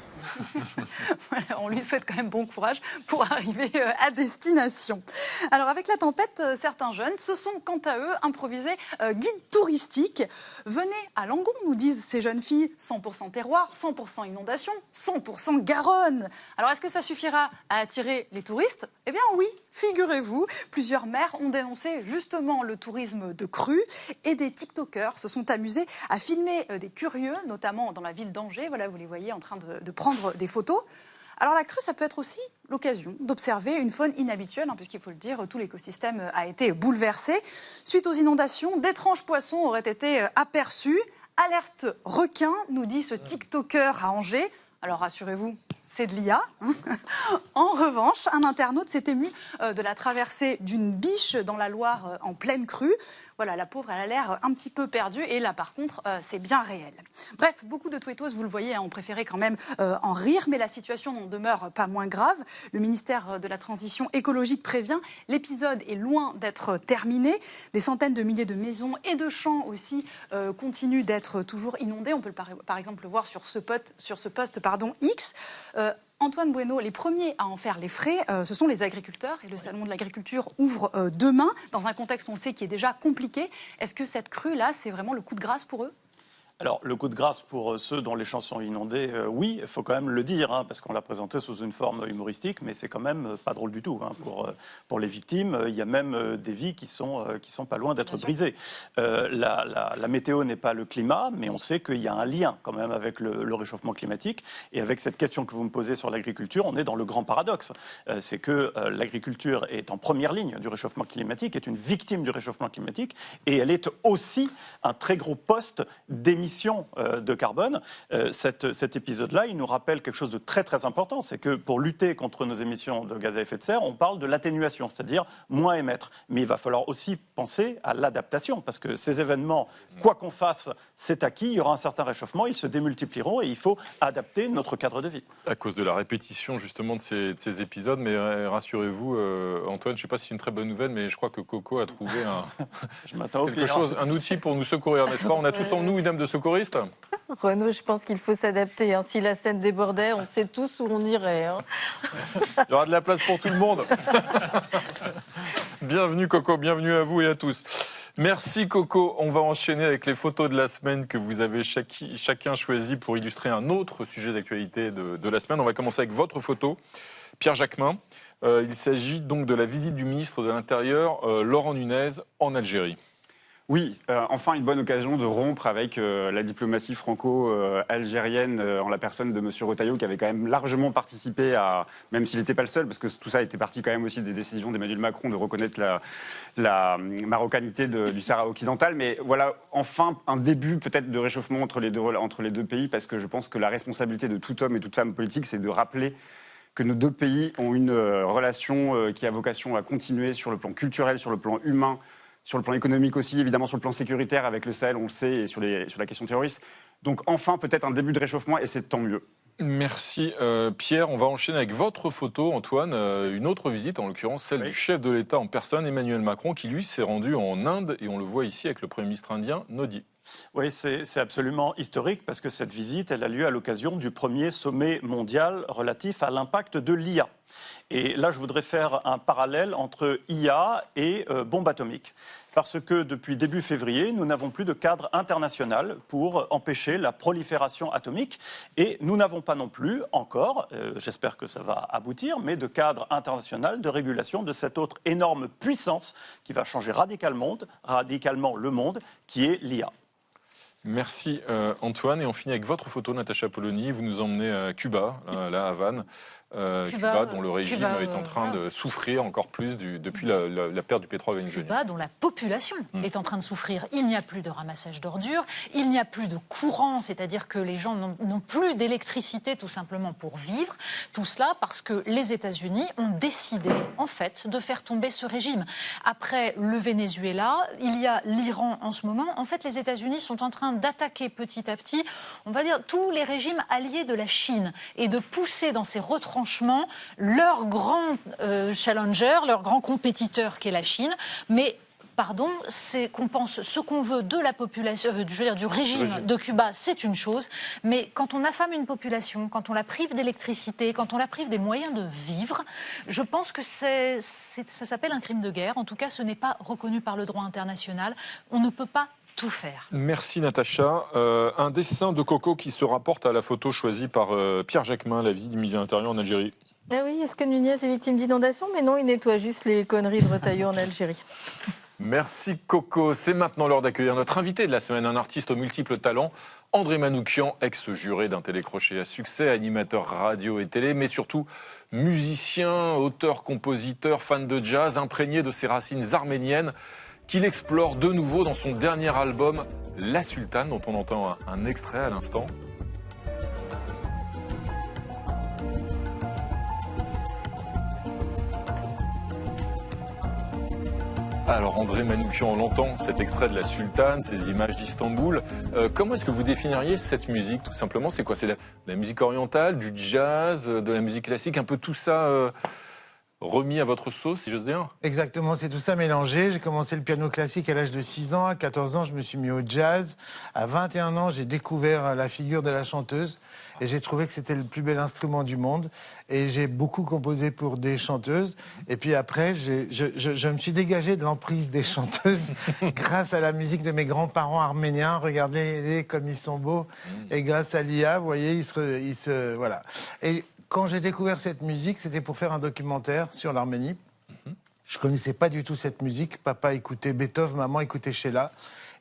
Speaker 8: Voilà, on lui souhaite quand même bon courage pour arriver à destination. Alors avec la tempête, certains jeunes se sont quant à eux improvisés guides touristiques. Venez à Langon, nous disent ces jeunes filles, 100% terroir, 100% inondation, 100% Garonne. Alors est-ce que ça suffira à attirer les touristes? Eh bien oui, figurez-vous, plusieurs maires ont dénoncé justement le tourisme de crue et des TikTokers se sont amusés à filmer des curieux, notamment dans la ville d'Angers. Voilà, vous les voyez en train de prendre des photos. Alors la crue, ça peut être aussi l'occasion d'observer une faune inhabituelle, puisqu'il faut le dire, tout l'écosystème a été bouleversé. Suite aux inondations, d'étranges poissons auraient été aperçus. Alerte requin, nous dit ce TikToker à Angers. Alors rassurez-vous, c'est de l'IA. En revanche, un internaute s'est ému de la traversée d'une biche dans la Loire en pleine crue. Voilà, la pauvre, elle a l'air un petit peu perdue. Et là, par contre, c'est bien réel. Bref, beaucoup de tweetos, vous le voyez, ont préféré quand même en rire. Mais la situation n'en demeure pas moins grave. Le ministère de la Transition écologique prévient, l'épisode est loin d'être terminé. Des centaines de milliers de maisons et de champs aussi continuent d'être toujours inondés. On peut par exemple le voir sur ce post X. Antoine Bueno, les premiers à en faire les frais, ce sont les agriculteurs. Et le Salon de l'agriculture ouvre demain, dans un contexte, on le sait, qui est déjà compliqué. Est-ce que cette crue-là, c'est vraiment le coup de grâce pour eux ?
Speaker 9: Alors, le coup de grâce pour ceux dont les champs sont inondés, oui, il faut quand même le dire, parce qu'on l'a présenté sous une forme humoristique, mais c'est quand même pas drôle du tout. Pour les victimes, il y a même des vies qui sont pas loin d'être brisées. La météo n'est pas le climat, mais on sait qu'il y a un lien quand même avec le réchauffement climatique. Et avec cette question que vous me posez sur l'agriculture, on est dans le grand paradoxe. C'est que l'agriculture est en première ligne du réchauffement climatique, est une victime du réchauffement climatique, et elle est aussi un très gros poste d'émission émissions de carbone, cet épisode-là, il nous rappelle quelque chose de très très important, c'est que pour lutter contre nos émissions de gaz à effet de serre, on parle de l'atténuation, c'est-à-dire moins émettre. Mais il va falloir aussi penser à l'adaptation, parce que ces événements, quoi qu'on fasse, c'est acquis, il y aura un certain réchauffement, ils se démultiplieront et il faut adapter notre cadre de vie.
Speaker 1: À cause de la répétition justement de ces épisodes, mais rassurez-vous, Antoine, je ne sais pas si c'est une très bonne nouvelle, mais je crois que Coco a trouvé un outil pour nous secourir, n'est-ce pas? On a tous en nous une âme de secouriste.
Speaker 10: Renaud, je pense qu'il faut s'adapter. Si la scène débordait, on sait tous où on irait.
Speaker 1: Il y aura de la place pour tout le monde. Bienvenue Coco, bienvenue à vous et à tous. Merci Coco. On va enchaîner avec les photos de la semaine que vous avez chacun choisi pour illustrer un autre sujet d'actualité de la semaine. On va commencer avec votre photo, Pierre Jacquemin. Il s'agit donc de la visite du ministre de l'Intérieur, Laurent Nunez, en Algérie.
Speaker 5: Oui, enfin une bonne occasion de rompre avec la diplomatie franco-algérienne en la personne de M. Retailleau, qui avait quand même largement participé à, même s'il n'était pas le seul, parce que tout ça était parti quand même aussi des décisions d'Emmanuel Macron de reconnaître la marocanité du Sahara occidental. Mais voilà, enfin un début peut-être de réchauffement entre les deux pays, parce que je pense que la responsabilité de tout homme et toute femme politique, c'est de rappeler que nos deux pays ont une relation qui a vocation à continuer sur le plan culturel, sur le plan humain, sur le plan économique aussi, évidemment sur le plan sécuritaire avec le Sahel, on le sait, et sur la question terroriste. Donc enfin, peut-être un début de réchauffement, et c'est tant mieux.
Speaker 1: Merci Pierre. On va enchaîner avec votre photo, Antoine. Une autre visite, en l'occurrence celle du chef de l'État en personne, Emmanuel Macron, qui lui s'est rendu en Inde, et on le voit ici avec le Premier ministre indien, Modi.
Speaker 9: Oui, c'est absolument historique parce que cette visite, elle a lieu à l'occasion du premier sommet mondial relatif à l'impact de l'IA. Et là, je voudrais faire un parallèle entre IA et bombe atomique. Parce que depuis début février, nous n'avons plus de cadre international pour empêcher la prolifération atomique. Et nous n'avons pas non plus encore, j'espère que ça va aboutir, mais de cadre international de régulation de cette autre énorme puissance qui va changer radicalement le monde, qui est l'IA.
Speaker 1: Merci Antoine. Et on finit avec votre photo, Natacha Polony. Vous nous emmenez à Cuba, là, à Havane. Cuba, dont le régime est en train de souffrir encore plus depuis la perte du pétrole vénézuélien.
Speaker 4: Cuba, dont la population est en train de souffrir. Il n'y a plus de ramassage d'ordures, il n'y a plus de courant, c'est-à-dire que les gens n'ont plus d'électricité tout simplement pour vivre. Tout cela parce que les États-Unis ont décidé, en fait, de faire tomber ce régime. Après le Venezuela, il y a l'Iran en ce moment. En fait, les États-Unis sont en train d'attaquer petit à petit, on va dire, tous les régimes alliés de la Chine et de pousser dans ces retranchements leur grand challenger, leur grand compétiteur qu'est la Chine. Mais pardon, c'est qu'on pense ce qu'on veut de la population, je veux dire, du régime de Cuba, c'est une chose, mais quand on affame une population, quand on la prive d'électricité, quand on la prive des moyens de vivre, je pense que ça s'appelle un crime de guerre. En tout cas, ce n'est pas reconnu par le droit international. On ne peut pas tout faire.
Speaker 1: Merci Natacha. Un dessin de Coco qui se rapporte à la photo choisie par Pierre Jacquemin, la visite du ministre de l'Intérieur en Algérie.
Speaker 10: Ah oui, est-ce que Nunez est victime d'inondation? Mais non, il nettoie juste les conneries de Retailleau en Algérie.
Speaker 1: Merci Coco. C'est maintenant l'heure d'accueillir notre invité de la semaine, un artiste aux multiples talents, André Manoukian, ex-juré d'un télécrochet à succès, animateur radio et télé, mais surtout musicien, auteur, compositeur, fan de jazz, imprégné de ses racines arméniennes, qu'il explore de nouveau dans son dernier album, La Sultane, dont on entend un extrait à l'instant. Alors André Manoukian, on l'entend, cet extrait de La Sultane, ces images d'Istanbul. Comment est-ce que vous définiriez cette musique, tout simplement? C'est quoi? C'est la musique orientale, du jazz, de la musique classique, un peu tout ça remis à votre sauce, si j'ose dire?
Speaker 13: Exactement, c'est tout ça mélangé. J'ai commencé le piano classique à l'âge de 6 ans. À 14 ans, je me suis mis au jazz. À 21 ans, j'ai découvert la figure de la chanteuse. Et j'ai trouvé que c'était le plus bel instrument du monde. Et j'ai beaucoup composé pour des chanteuses. Et puis après, je me suis dégagé de l'emprise des chanteuses grâce à la musique de mes grands-parents arméniens. Regardez-les comme ils sont beaux. Et grâce à l'IA, vous voyez, voilà. Et quand j'ai découvert cette musique, c'était pour faire un documentaire sur l'Arménie. Je ne connaissais pas du tout cette musique. Papa écoutait Beethoven, maman écoutait Sheila.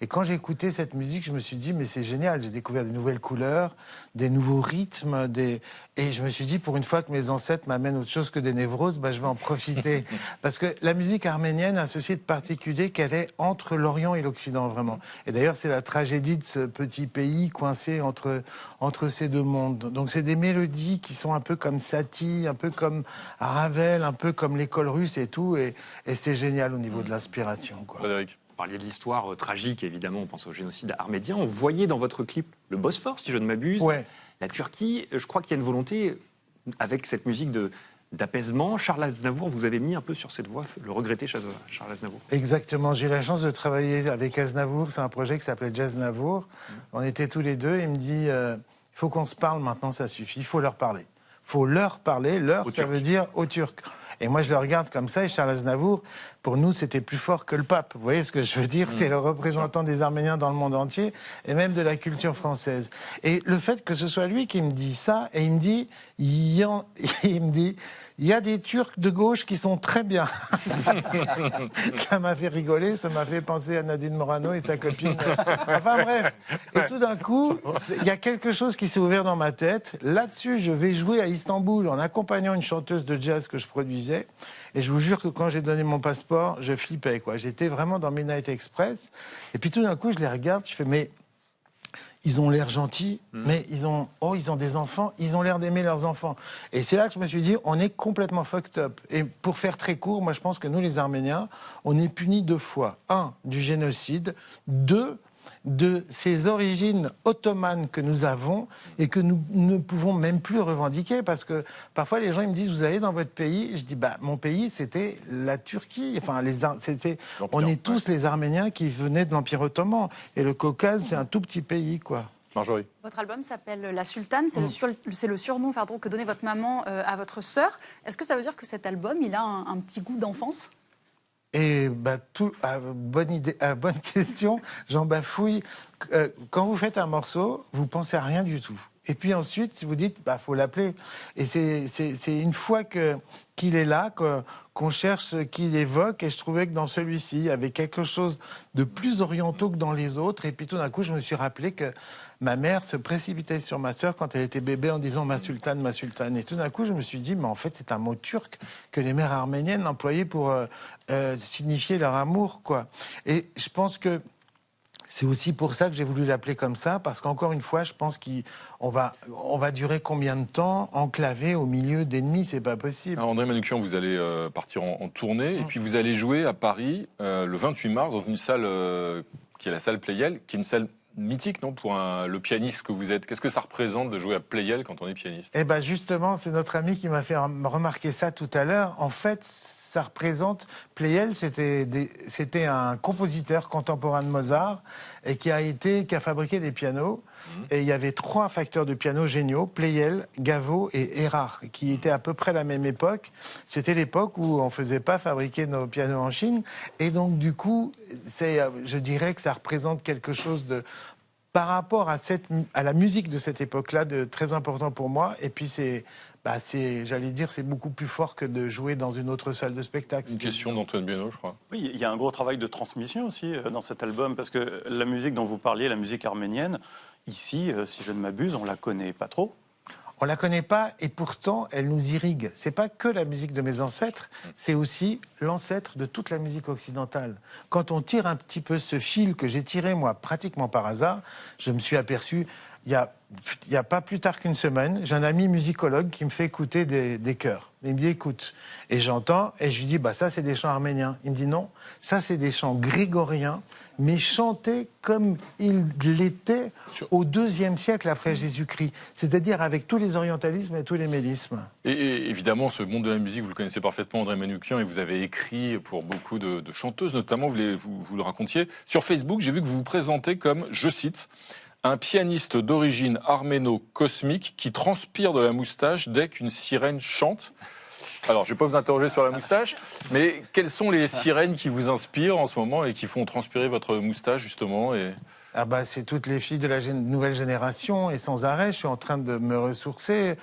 Speaker 13: Et quand j'ai écouté cette musique, je me suis dit, mais c'est génial, j'ai découvert des nouvelles couleurs, des nouveaux rythmes, et je me suis dit, pour une fois que mes ancêtres m'amènent autre chose que des névroses, bah, je vais en profiter. Parce que la musique arménienne a ceci de particulier qu'elle est entre l'Orient et l'Occident, vraiment. Et d'ailleurs, c'est la tragédie de ce petit pays coincé entre ces deux mondes. Donc c'est des mélodies qui sont un peu comme Satie, un peu comme Ravel, un peu comme l'école russe et tout, et c'est génial au niveau de l'inspiration, quoi.
Speaker 1: Frédéric.
Speaker 6: Vous parliez de l'histoire tragique, évidemment, on pense au génocide arménien. On voyait dans votre clip le Bosphore, si je ne m'abuse.
Speaker 13: Ouais.
Speaker 6: La Turquie, je crois qu'il y a une volonté, avec cette musique d'apaisement. Charles Aznavour, vous avez mis un peu sur cette voie, le regretté Charles Aznavour.
Speaker 13: Exactement, j'ai eu la chance de travailler avec Aznavour, c'est un projet qui s'appelait Jazznavour. On était tous les deux, il me dit, il faut qu'on se parle maintenant, ça suffit, il faut leur parler. Il faut leur parler, ça veut dire aux Turcs. Et moi, je le regarde comme ça, et Charles Aznavour, pour nous, c'était plus fort que le pape. Vous voyez ce que je veux dire? C'est le représentant des Arméniens dans le monde entier, et même de la culture française. Et le fait que ce soit lui qui me dit ça, et il me dit, il y a des Turcs de gauche qui sont très bien. Ça m'a fait rigoler, ça m'a fait penser à Nadine Morano et sa copine. Enfin bref. Et tout d'un coup, il y a quelque chose qui s'est ouvert dans ma tête. Là-dessus, je vais jouer à Istanbul en accompagnant une chanteuse de jazz que je produisais. Et je vous jure que quand j'ai donné mon passeport, je flippais, quoi. J'étais vraiment dans Midnight Express. Et puis tout d'un coup, je les regarde, je fais, mais ils ont l'air gentils, mais ils ont des enfants, ils ont l'air d'aimer leurs enfants. Et c'est là que je me suis dit, on est complètement fucked up. Et pour faire très court, moi je pense que nous, les Arméniens, on est punis 2 fois. 1, du génocide. 2, de ces origines ottomanes que nous avons et que nous ne pouvons même plus revendiquer, parce que parfois les gens ils me disent, vous allez dans votre pays, je dis, bah mon pays c'était la Turquie, enfin on est tous les Arméniens qui venaient de l'Empire ottoman, et le Caucase c'est un tout petit pays, quoi.
Speaker 1: Marjorie.
Speaker 8: Votre album s'appelle La Sultane, c'est le surnom que donnait votre maman à votre sœur. Est-ce que ça veut dire que cet album il a un petit goût d'enfance?
Speaker 13: Et bonne question, j'en bafouille. Quand vous faites un morceau, vous pensez à rien du tout. Et puis ensuite, vous dites, faut l'appeler. Et c'est une fois qu'il est là qu'on cherche ce qu'il évoque. Et je trouvais que dans celui-ci, il y avait quelque chose de plus orientaux que dans les autres. Et puis tout d'un coup, je me suis rappelé que ma mère se précipitait sur ma sœur quand elle était bébé en disant « ma sultane, ma sultane ». Et tout d'un coup, je me suis dit, mais en fait, c'est un mot turc que les mères arméniennes employaient pour signifier leur amour, quoi. Et je pense que c'est aussi pour ça que j'ai voulu l'appeler comme ça, parce qu'encore une fois, je pense qu'on va durer combien de temps enclavé au milieu d'ennemis, c'est pas possible.
Speaker 1: Alors André Manoukian, vous allez partir en tournée, et puis vous allez jouer à Paris le 28 mars dans une salle qui est la salle Pleyel, qui est une salle mythique, non, pour le pianiste que vous êtes. Qu'est-ce que ça représente de jouer à Pleyel quand on est pianiste?
Speaker 13: Eh ben justement, c'est notre ami qui m'a fait remarquer ça tout à l'heure. En fait, ça représente... Pleyel, c'était un compositeur contemporain de Mozart et qui a fabriqué des pianos. Et il y avait 3 facteurs de piano géniaux, Pleyel, Gaveau et Erard, qui étaient à peu près à la même époque. C'était l'époque où on ne faisait pas fabriquer nos pianos en Chine. Et donc, du coup, je dirais que ça représente quelque chose de... par rapport à la musique de cette époque-là, de très important pour moi. Et puis j'allais dire, c'est beaucoup plus fort que de jouer dans une autre salle de spectacle.
Speaker 1: Une question d'Antoine Bienot, je crois.
Speaker 9: Oui, il y a un gros travail de transmission aussi dans cet album, parce que la musique dont vous parliez, la musique arménienne, ici, si je ne m'abuse, on la connaît pas trop.
Speaker 13: On la connaît pas, et pourtant elle nous irrigue. C'est pas que la musique de mes ancêtres, c'est aussi l'ancêtre de toute la musique occidentale. Quand on tire un petit peu ce fil que j'ai tiré moi pratiquement par hasard, je me suis aperçu, il y a pas plus tard qu'une semaine, j'ai un ami musicologue qui me fait écouter des chœurs. Il me dit écoute, et j'entends, et je lui dis ça c'est des chants arméniens. Il me dit non, ça c'est des chants grégoriens, mais chantés comme il l'était au IIe siècle après Jésus-Christ, c'est-à-dire avec tous les orientalismes et tous les mélismes.
Speaker 1: Et évidemment, ce monde de la musique, vous le connaissez parfaitement, André Manoukian, et vous avez écrit pour beaucoup de chanteuses, notamment, vous le racontiez. Sur Facebook, j'ai vu que vous vous présentez comme, je cite, un pianiste d'origine arméno-cosmique qui transpire de la moustache dès qu'une sirène chante. Alors, je ne vais pas vous interroger sur la moustache, mais quelles sont les sirènes qui vous inspirent en ce moment et qui font transpirer votre moustache, justement
Speaker 13: Ah bah, c'est toutes les filles de la nouvelle génération et sans arrêt, je suis en train de me ressourcer.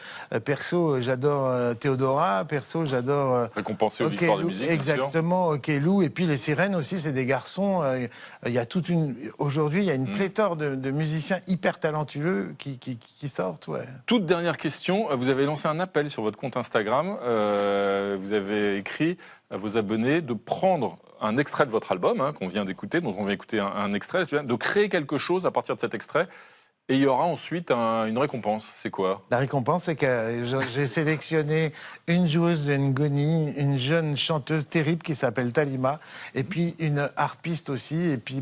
Speaker 13: Perso, j'adore Théodora, perso, j'adore...
Speaker 1: Récompensé aux victoires de musique,
Speaker 13: exactement, Okelou, et puis les sirènes aussi, c'est des garçons. Il y a toute une... Aujourd'hui, il y a une pléthore de musiciens hyper talentueux qui sortent, ouais.
Speaker 1: Toute dernière question, vous avez lancé un appel sur votre compte Instagram, vous avez écrit à vos abonnés de prendre un extrait de votre album, qu'on vient d'écouter, dont on vient écouter un extrait, de créer quelque chose à partir de cet extrait, et il y aura ensuite une récompense. C'est quoi?
Speaker 13: La récompense, c'est que j'ai sélectionné une joueuse de Ngoni, une jeune chanteuse terrible qui s'appelle Talima, et puis une harpiste aussi, et puis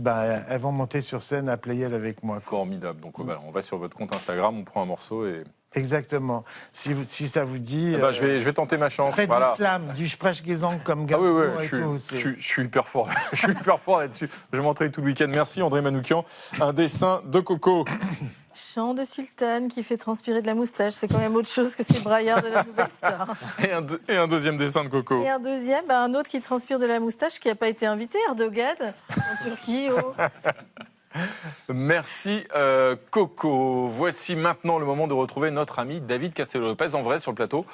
Speaker 13: elles vont monter sur scène à Playel avec moi.
Speaker 1: Formidable. Donc voilà, on va sur votre compte Instagram, on prend un morceau et...
Speaker 13: Exactement. Si ça vous dit...
Speaker 1: je vais tenter ma chance.
Speaker 13: Près
Speaker 1: voilà.
Speaker 13: du slam, du Sprechgesang comme Gainsbourg et tout.
Speaker 1: Je suis hyper fort. Je suis hyper fort là-dessus. Je m'entraîne tout le week-end. Merci André Manoukian. Un dessin de Coco.
Speaker 10: Chant de sultane qui fait transpirer de la moustache. C'est quand même autre chose que ces braillards de la Nouvelle Star.
Speaker 1: Et un deuxième dessin de Coco.
Speaker 10: Et un deuxième, un autre qui transpire de la moustache qui n'a pas été invité, Erdogan, en Turquie.
Speaker 1: Merci Coco. Voici maintenant le moment de retrouver notre ami David Castello-Lopez en vrai sur le plateau.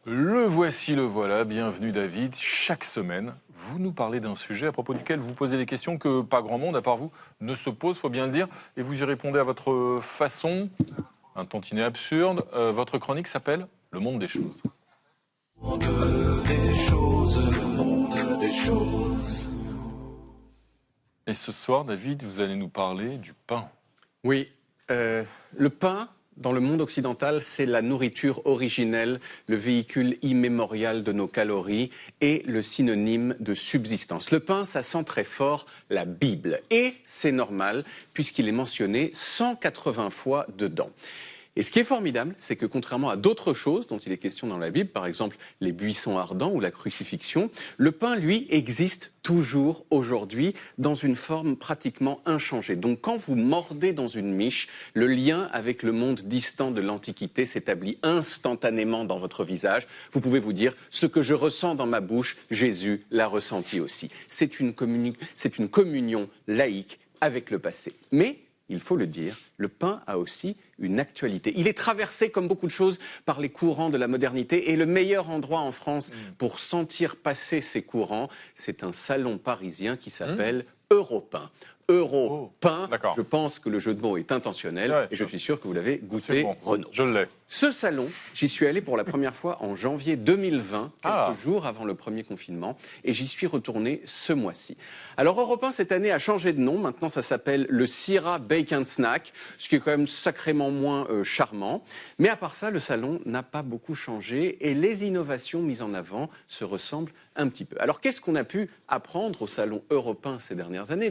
Speaker 1: Le voici, le voilà. Bienvenue David. Chaque semaine, vous nous parlez d'un sujet à propos duquel vous posez des questions que pas grand monde, à part vous, ne se pose, faut bien le dire. Et vous y répondez à votre façon, un tantinet absurde. Votre chronique s'appelle « Le monde des choses ». Le monde des choses, le monde des choses. Et ce soir, David, vous allez nous parler du pain.
Speaker 3: Oui, le pain, dans le monde occidental, c'est la nourriture originelle, le véhicule immémorial de nos calories et le synonyme de subsistance. Le pain, ça sent très fort la Bible. Et c'est normal, puisqu'il est mentionné 180 fois dedans. Et ce qui est formidable, c'est que contrairement à d'autres choses dont il est question dans la Bible, par exemple les buissons ardents ou la crucifixion, le pain, lui, existe toujours aujourd'hui dans une forme pratiquement inchangée. Donc quand vous mordez dans une miche, le lien avec le monde distant de l'Antiquité s'établit instantanément dans votre visage. Vous pouvez vous dire, ce que je ressens dans ma bouche, Jésus l'a ressenti aussi. C'est une communion laïque avec le passé. Mais, il faut le dire, le pain a aussi une actualité. Il est traversé, comme beaucoup de choses, par les courants de la modernité. Et le meilleur endroit en France pour sentir passer ces courants, c'est un salon parisien qui s'appelle Europain. Europain, je pense que le jeu de mots est intentionnel et je suis sûr que vous l'avez goûté, Renaud.
Speaker 1: Je l'ai.
Speaker 3: Ce salon, j'y suis allé pour la première fois en janvier 2020, quelques jours avant le premier confinement, et j'y suis retourné ce mois-ci. Alors Europain, cette année, a changé de nom. Maintenant, ça s'appelle le Syrah Bacon Snack, ce qui est quand même sacrément moins charmant. Mais à part ça, le salon n'a pas beaucoup changé et les innovations mises en avant se ressemblent un petit peu. Alors, qu'est-ce qu'on a pu apprendre au salon Europain ces dernières années ?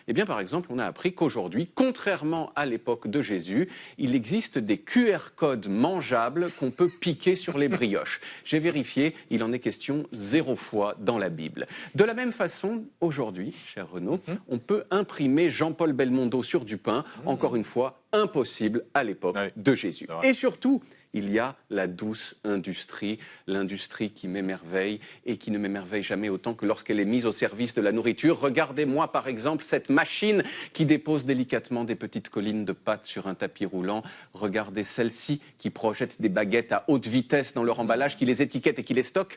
Speaker 3: Eh bien, par exemple, on a appris qu'aujourd'hui, contrairement à l'époque de Jésus, il existe des QR codes mangeables qu'on peut piquer sur les brioches. J'ai vérifié, il en est question 0 fois dans la Bible. De la même façon, aujourd'hui, cher Renaud, on peut imprimer Jean-Paul Belmondo sur du pain, encore une fois, impossible à l'époque de Jésus. Et surtout, il y a la douce industrie, l'industrie qui m'émerveille et qui ne m'émerveille jamais autant que lorsqu'elle est mise au service de la nourriture. Regardez-moi par exemple cette machine qui dépose délicatement des petites collines de pâtes sur un tapis roulant. Regardez celle-ci qui projette des baguettes à haute vitesse dans leur emballage, qui les étiquette et qui les stocke.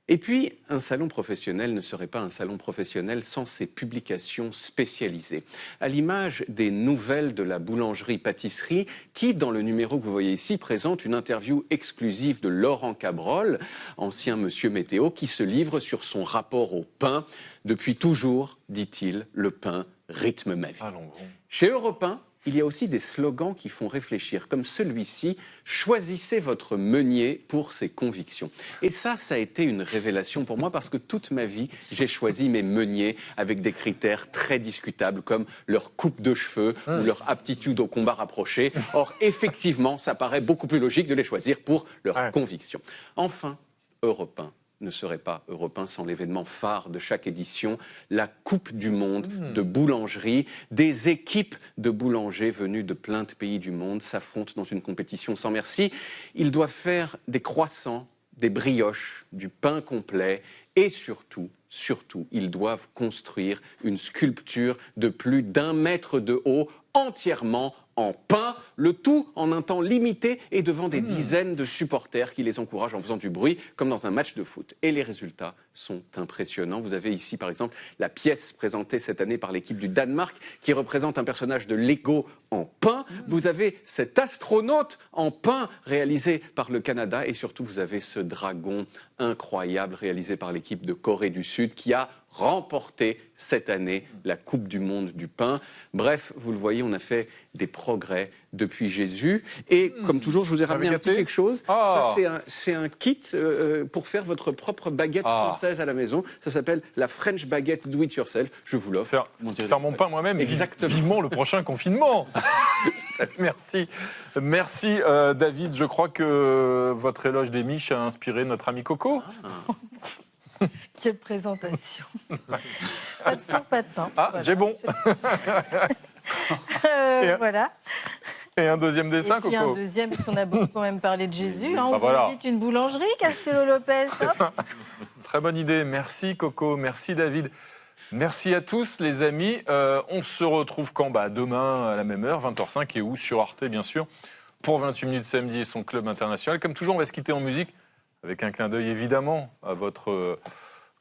Speaker 3: Et puis, un salon professionnel ne serait pas un salon professionnel sans ses publications spécialisées. À l'image des nouvelles de la boulangerie-pâtisserie, qui, dans le numéro que vous voyez ici, présente une interview exclusive de Laurent Cabrol, ancien monsieur météo, qui se livre sur son rapport au pain. Depuis toujours, dit-il, le pain rythme ma vie. Chez Europe 1, il y a aussi des slogans qui font réfléchir, comme celui-ci, « Choisissez votre meunier pour ses convictions ». Et ça a été une révélation pour moi parce que toute ma vie, j'ai choisi mes meuniers avec des critères très discutables comme leur coupe de cheveux ou leur aptitude au combat rapproché. Or, effectivement, ça paraît beaucoup plus logique de les choisir pour leurs convictions. Enfin, Europe 1 ne serait pas Europe 1 sans l'événement phare de chaque édition, la Coupe du Monde de boulangerie. Des équipes de boulangers venus de plein de pays du monde s'affrontent dans une compétition sans merci. Ils doivent faire des croissants, des brioches, du pain complet et surtout surtout, ils doivent construire une sculpture de plus d'1 mètre de haut, entièrement en pain, le tout en un temps limité et devant des dizaines de supporters qui les encouragent en faisant du bruit, comme dans un match de foot. Et les résultats sont impressionnants. Vous avez ici, par exemple, la pièce présentée cette année par l'équipe du Danemark, qui représente un personnage de Lego en pain. Vous avez cet astronaute en pain réalisé par le Canada. Et surtout, vous avez ce dragon incroyable réalisé par l'équipe de Corée du Sud, qui a remporté cette année la Coupe du Monde du pain. Bref, vous le voyez, on a fait des progrès depuis Jésus. Et comme toujours, je vous ai ramené un petit quelque chose. Ça, c'est un kit pour faire votre propre baguette française à la maison. Ça s'appelle la French Baguette Do It Yourself. Je vous l'offre.
Speaker 1: Faire mon pain moi-même. Exactement. Vivement le prochain confinement. Merci. Merci, David. Je crois que votre éloge des miches a inspiré notre ami Coco.
Speaker 10: Quelle présentation. Pas de four, pas de pain.
Speaker 1: Voilà. J'ai bon.
Speaker 10: Voilà.
Speaker 1: Et un deuxième dessin,
Speaker 10: Coco. Et un deuxième, parce qu'on a beaucoup quand même parlé de Jésus. On vous invite une boulangerie, Castello-Lopez.
Speaker 1: Très bonne idée. Merci, Coco. Merci, David. Merci à tous, les amis. On se retrouve quand ? Demain, à la même heure, 20h05, et où ? Sur Arte, bien sûr, pour 28 minutes samedi et son club international. Comme toujours, on va se quitter en musique, avec un clin d'œil, évidemment, à votre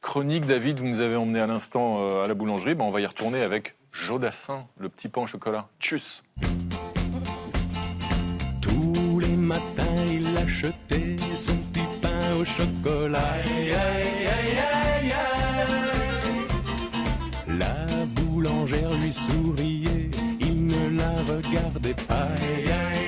Speaker 1: chronique. David, vous nous avez emmené à l'instant à la boulangerie. On va y retourner avec Jodassin, le petit pain au chocolat. Tchuss.
Speaker 14: Tous les matins, il achetait son petit pain au chocolat. Aïe, aïe, aïe, aïe, aïe. La boulangère lui souriait, il ne la regardait pas. Aïe, aïe.